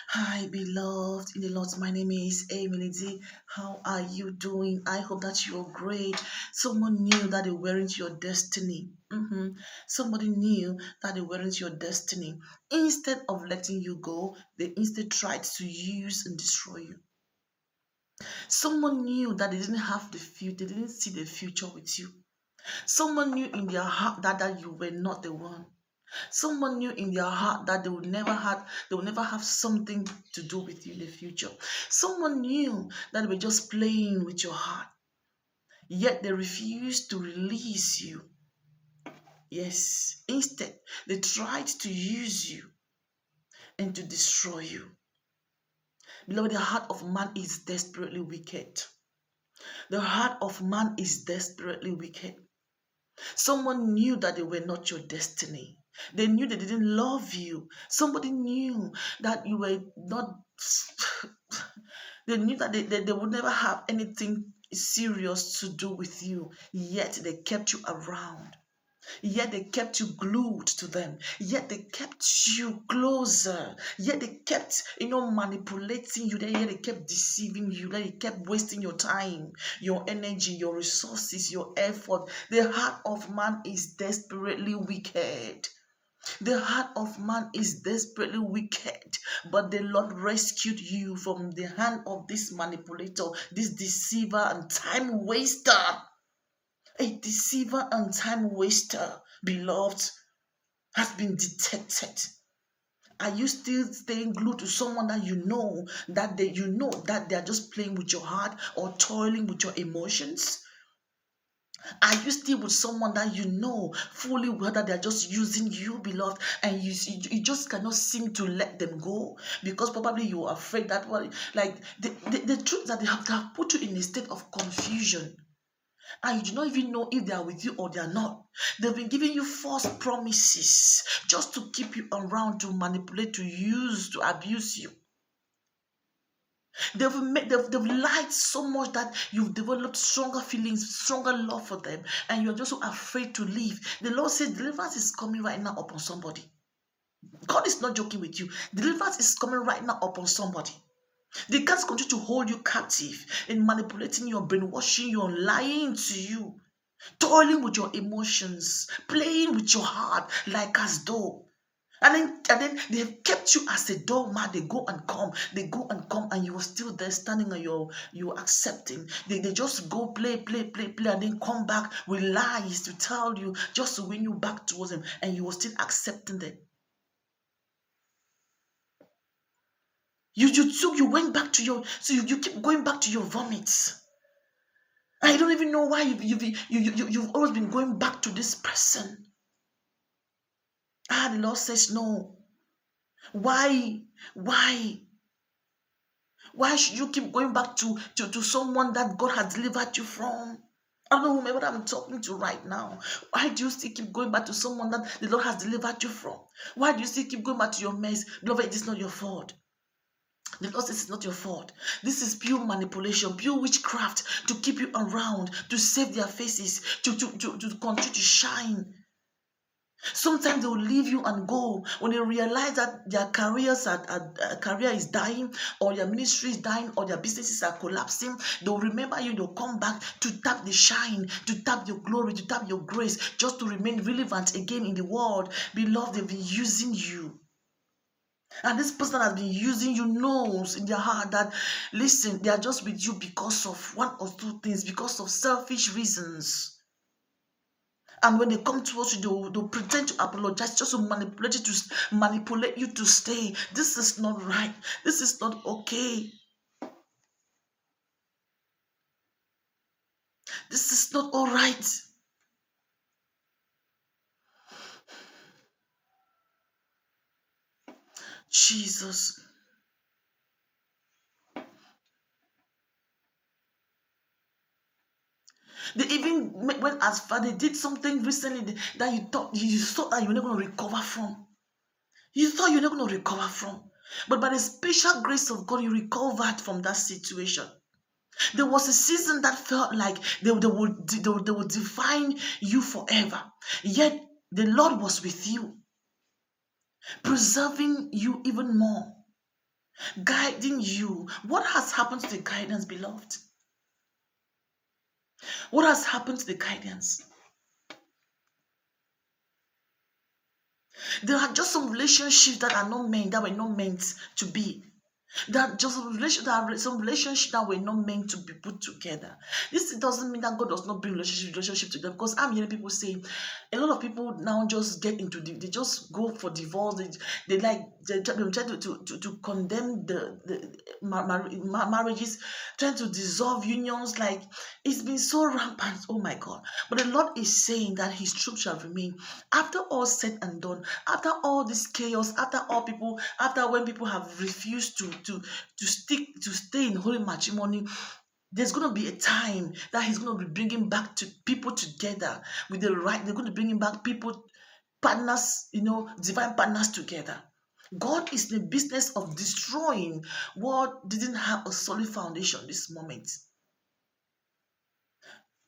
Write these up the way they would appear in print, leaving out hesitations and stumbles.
Hi, beloved in the Lord. My name is Emily D. How are you doing? I hope that you're great. Someone knew that they weren't your destiny. Somebody knew that they weren't your destiny. Instead of letting you go, they instead tried to use and destroy you. Someone knew that they didn't have the future, they didn't see the future with you. Someone knew in their heart that you were not the one. Someone knew in their heart that they will never have something to do with you in the future. Someone knew that they were just playing with your heart, yet they refused to release you. Yes, instead, they tried to use you and to destroy you. Beloved, the heart of man is desperately wicked. The heart of man is desperately wicked. Someone knew that they were not your destiny. They knew they didn't love you. Somebody knew that you were not, they knew that they would never have anything serious to do with you, yet they kept you around. Yet they kept you glued to them. Yet they kept you closer. Yet they kept, manipulating you. Yet they kept deceiving you. Yet they kept wasting your time, your energy, your resources, your effort. The heart of man is desperately wicked. The heart of man is desperately wicked, but the Lord rescued you from the hand of this manipulator, this deceiver and time waster. A deceiver and time waster, beloved, has been detected. Are you still staying glued to someone that you know that they are just playing with your heart or toiling with your emotions? Are you still with someone that you know fully well that they're just using you, beloved, and you just cannot seem to let them go because probably you are afraid that the truth that they have put you in a state of confusion and you do not even know if they are with you or they are not. They've been giving you false promises just to keep you around, to manipulate, to use, to abuse you. They've lied so much that you've developed stronger feelings, stronger love for them, and you're just so afraid to leave. The Lord says deliverance is coming right now upon somebody. God is not joking with you. Deliverance is coming right now upon somebody. They can't continue to hold you captive in manipulating you, brainwashing you, lying to you, toiling with your emotions, playing with your heart like as though. And then they have kept you as a doormat. They go and come, and you are still there standing and you're accepting. They just go play, and then come back with lies to tell you just to win you back towards them, and you are still accepting them. You went back to you keep going back to your vomits. I don't even know why you've always been going back to this person. The Lord says no. Why? Why? Why should you keep going back to someone that God has delivered you from? I don't know whomever I'm talking to right now. Why do you still keep going back to someone that the Lord has delivered you from? Why do you still keep going back to your mess? Beloved, it is not your fault. The Lord says it's not your fault. This is pure manipulation, pure witchcraft to keep you around, to save their faces, to continue to shine. Sometimes they will leave you and go when they realize that their career is dying, or their ministry is dying, or their businesses are collapsing. They'll remember you. They'll come back to tap the shine, to tap your glory, to tap your grace, just to remain relevant again in the world. Beloved, they've been using you. And this person that has been using you knows in their heart that, listen, they are just with you because of one or two things, because of selfish reasons. And when they come towards you, they'll pretend to apologize just to manipulate you to stay. This is not right. This is not okay. This is not all right. Jesus. They even went as far. They did something recently that you thought that you were not going to recover from. You thought you were not going to recover from. But by the special grace of God, you recovered from that situation. There was a season that felt like they would define you forever. Yet the Lord was with you, preserving you even more. guiding you. What has happened to the guidance, beloved? What has happened to the guidance? There are just some relationships that are not meant, that were not meant to be. That just some relationships that were not meant to be put together. This doesn't mean that God does not bring relationship together, because I'm hearing people say a lot of people now just get into they just go for divorce. They try to condemn the marriages, trying to dissolve unions. Like, it's been so rampant. Oh my God. But the Lord is saying that his truth shall remain after all said and done, after all this chaos, after when people have refused to stay in holy matrimony. There's going to be a time that he's going to be bringing back to people together with the right. They're going to bring back people, partners, divine partners together. God is in the business of destroying what didn't have a solid foundation this moment.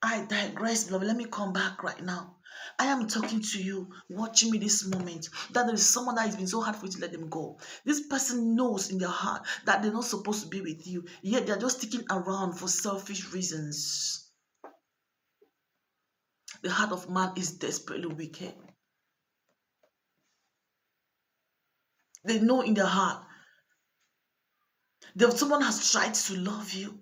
I digress, beloved. Let me come back right now. I am talking to you, watching me this moment, that there is someone that has been so hard for you to let them go. This person knows in their heart that they're not supposed to be with you, yet they're just sticking around for selfish reasons. The heart of man is desperately wicked. They know in their heart that someone has tried to love you.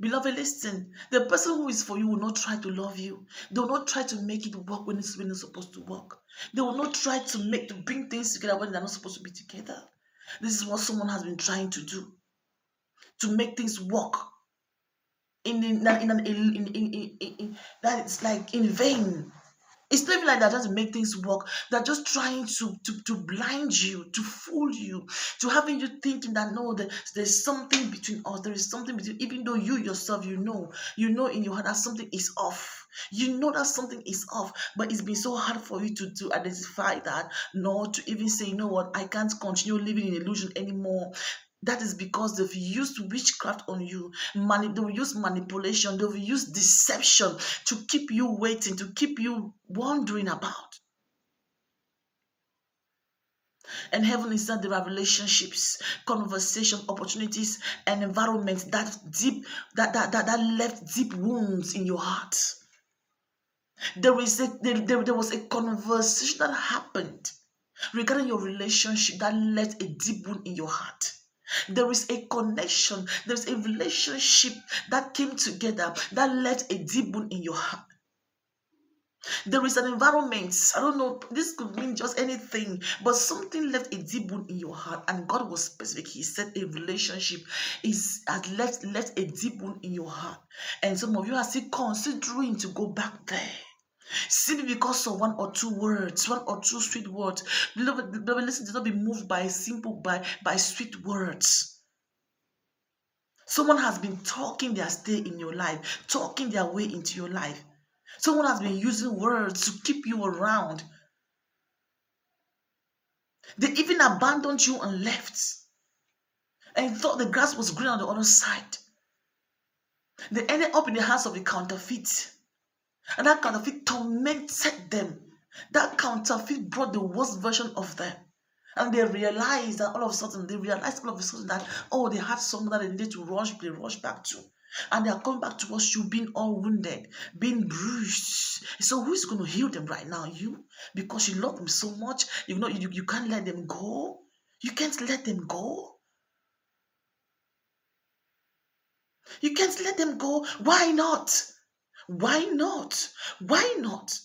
Beloved, listen. The person who is for you will not try to love you. They will not try to make it work when it's supposed to work. They will not try to bring things together when they're not supposed to be together. This is what someone has been trying to do, to make things work that it's like in vain. It's not even like that, just to make things work. They're just trying to blind you, to fool you, to having you thinking that no, there's something between us. There is something between, even though you yourself, you know in your heart that something is off. You know that something is off, but it's been so hard for you to identify that, nor to even say, you know what, I can't continue living in illusion anymore. That is because they've used witchcraft on you. They've used manipulation. They've used deception to keep you waiting, to keep you wondering about. And heaven is that there are relationships, conversation, opportunities, and environments that left deep wounds in your heart. There was a conversation that happened regarding your relationship that left a deep wound in your heart. There is a connection, there's a relationship that came together that left a deep wound in your heart. There is an environment, I don't know, this could mean just anything, but something left a deep wound in your heart, and God was specific. He said a relationship has left a deep wound in your heart, and some of you are still considering to go back there. Simply because of one or two words, one or two sweet words. Beloved, listen, do not be moved by sweet words. Someone has been talking their stay in your life, talking their way into your life. Someone has been using words to keep you around. They even abandoned you and left, and thought the grass was green on the other side. They ended up in the hands of the counterfeit, and that counterfeit tormented them. That counterfeit brought the worst version of them. And they realized all of a sudden that, oh, they had someone that they needed to rush back to. And they are coming back to us, you being all wounded, being bruised. So who's going to heal them right now? You? Because you love them so much, you can't let them go. You can't let them go. You can't let them go. Why not? Why not? Why not?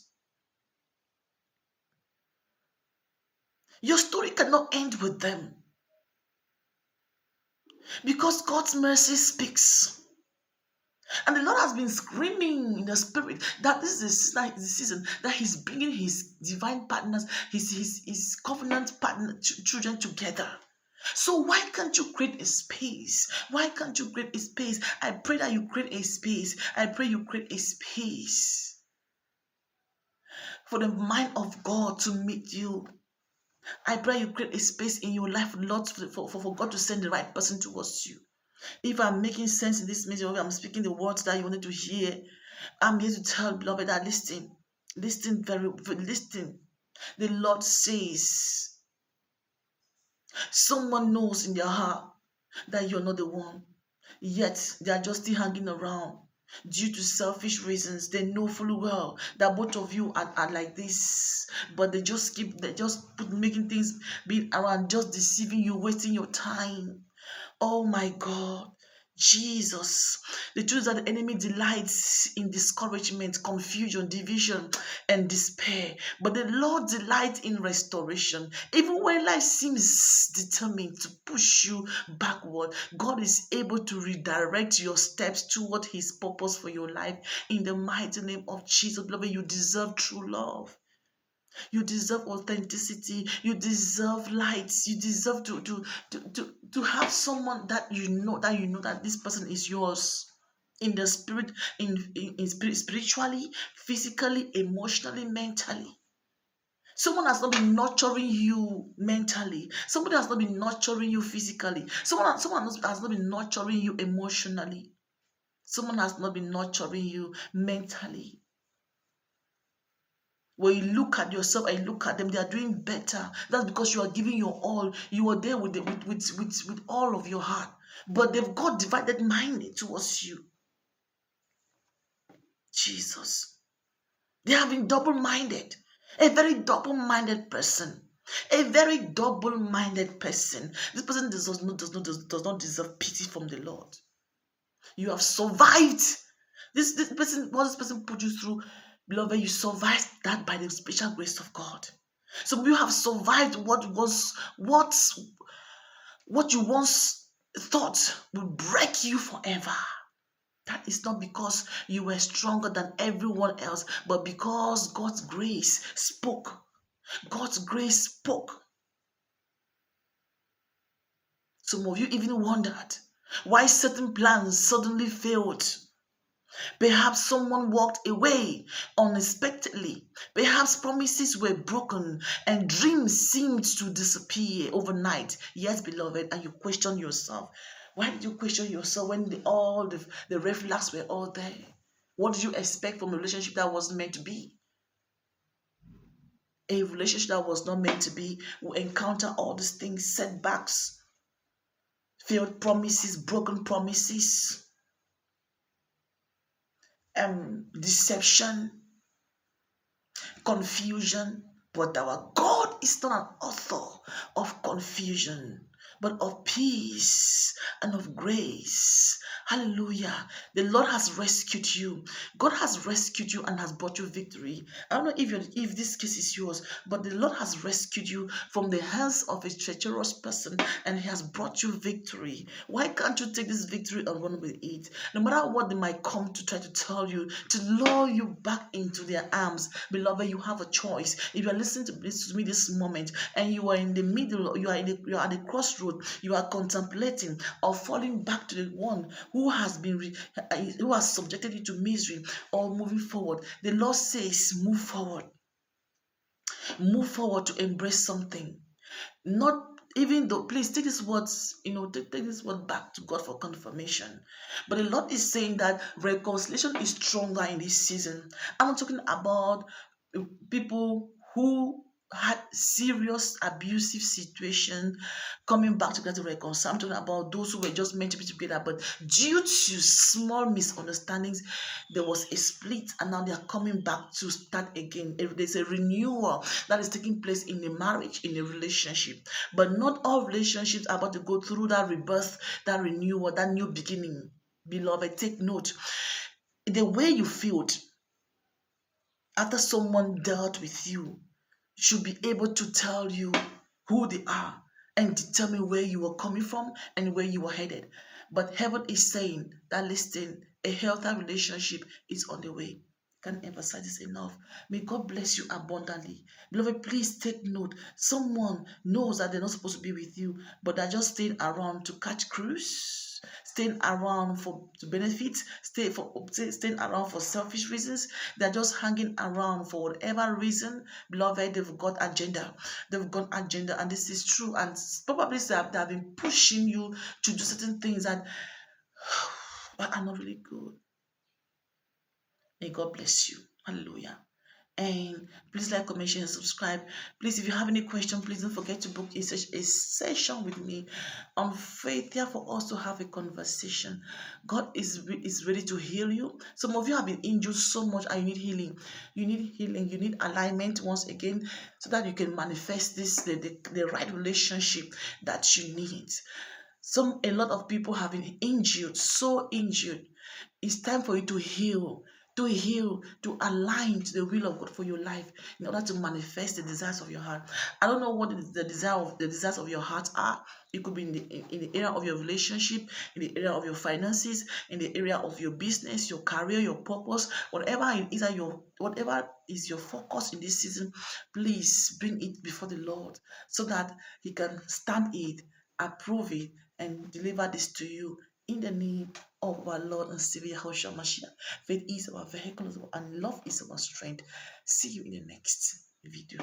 Your story cannot end with them, because God's mercy speaks. And the Lord has been screaming in the spirit that this is the season that He's bringing His divine partners, His covenant partner children together. So why can't you create a space? Why can't you create a space? I pray that you create a space. I pray you create a space for the mind of God to meet you. I pray you create a space in your life, Lord, for God to send the right person towards you. If I'm making sense in this message, or I'm speaking the words that you wanted to hear, I'm here to tell, beloved, that listen. The Lord says, Someone knows in their heart that you're not the one, yet they are just still hanging around due to selfish reasons. They know fully well that both of you are like this, but they just put making things being around, just deceiving you, wasting your time. Oh my God. Jesus. The truth is that the enemy delights in discouragement, confusion, division, and despair. But the Lord delights in restoration. Even when life seems determined to push you backward, God is able to redirect your steps toward His purpose for your life in the mighty name of Jesus. Beloved, you deserve true love. You deserve authenticity. You deserve light. You deserve to have someone that you know that this person is yours in the spirit, spiritually, physically, emotionally, mentally. Someone has not been nurturing you mentally. Somebody has not been nurturing you physically. Someone has not been nurturing you emotionally. Someone has not been nurturing you mentally. When you look at yourself and you look at them, they are doing better. That's because you are giving your all. You are there with all of your heart. But they've got divided mind towards you. Jesus. They have been double-minded. A very double-minded person. A very double-minded person. This person does not deserve pity from the Lord. You have survived. This person, what this person put you through, beloved, you survived that by the special grace of God. Some of you have survived what you once thought would break you forever. That is not because you were stronger than everyone else, but because God's grace spoke. God's grace spoke. Some of you even wondered why certain plans suddenly failed. Perhaps someone walked away unexpectedly. Perhaps promises were broken and dreams seemed to disappear overnight. Yes, beloved, and you question yourself. Why did you question yourself when all the red flags were all there? What did you expect from a relationship that wasn't meant to be? A relationship that was not meant to be will encounter all these things, setbacks, failed promises, broken promises, deception, confusion. But our God is not an author of confusion, but of peace and of grace. Hallelujah. The Lord has rescued you. God has rescued you and has brought you victory. I don't know if this case is yours, but the Lord has rescued you from the hands of a treacherous person and He has brought you victory. Why can't you take this victory and run with it? No matter what they might come to try to tell you, to lure you back into their arms, beloved, you have a choice. If you are listening to me this moment and you are in the middle, you are at the crossroad, you are contemplating or falling back to the one who has who has subjected you to misery, or moving forward, the Lord says, move forward. Move forward to embrace something. Not even though, please take this words, take this word back to God for confirmation. But the Lord is saying that reconciliation is stronger in this season. I'm not talking about people who had serious abusive situation coming back together to reconcile. I'm talking about those who were just meant to be together, but due to small misunderstandings, there was a split, and now they are coming back to start again. There's a renewal that is taking place in a marriage, in a relationship. But not all relationships are about to go through that rebirth, that renewal, that new beginning. Beloved, take note. The way you feel after someone dealt with you should be able to tell you who they are and determine where you are coming from and where you are headed. But heaven is saying that, listen, a healthy relationship is on the way. Can't emphasize this enough. May God bless you abundantly. Beloved, please take note. Someone knows that they're not supposed to be with you, but they're just staying around to catch cruise, staying around to benefit, staying around for selfish reasons. They're just hanging around for whatever reason. Beloved, they've got agenda. They've got agenda, and this is true. And probably they have been pushing you to do certain things that are not really good. May God bless you. Hallelujah. And please like, comment, share, and subscribe. Please, if you have any question, please don't forget to book a session with me on faith here for us to have a conversation. God is ready to heal you. Some of you have been injured so much and you need healing. You need healing. You need alignment once again so that you can manifest the right relationship that you need. A lot of people have been injured, so injured. It's time for you to align to the will of God for your life in order to manifest the desires of your heart. I don't know what the desires of your heart are. It could be in the area of your relationship, in the area of your finances, in the area of your business, your career, your purpose, whatever is your focus in this season. Please bring it before the Lord so that He can stamp it, approve it, and deliver this to you in the name of our Lord and Savior Yahushua Mashiach. Faith is our vehicle and love is our strength. See you in the next video.